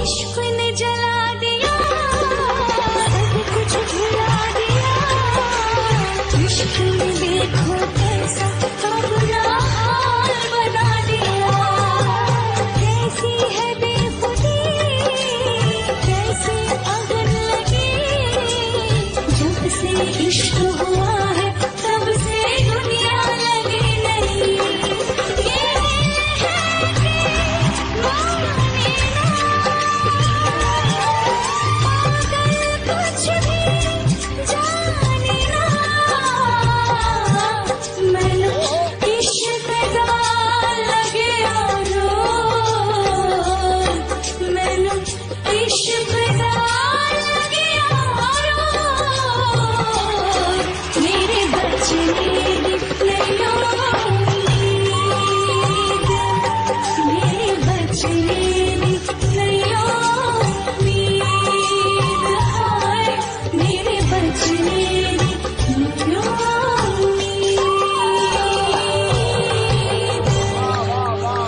इश्क ने जला दिया, सब कुछ भुला दिया। इश्क ने देखो कैसा अपना हाल बना दिया। कैसी है बेखुदी, कैसी अगन लगी, जब से इश्क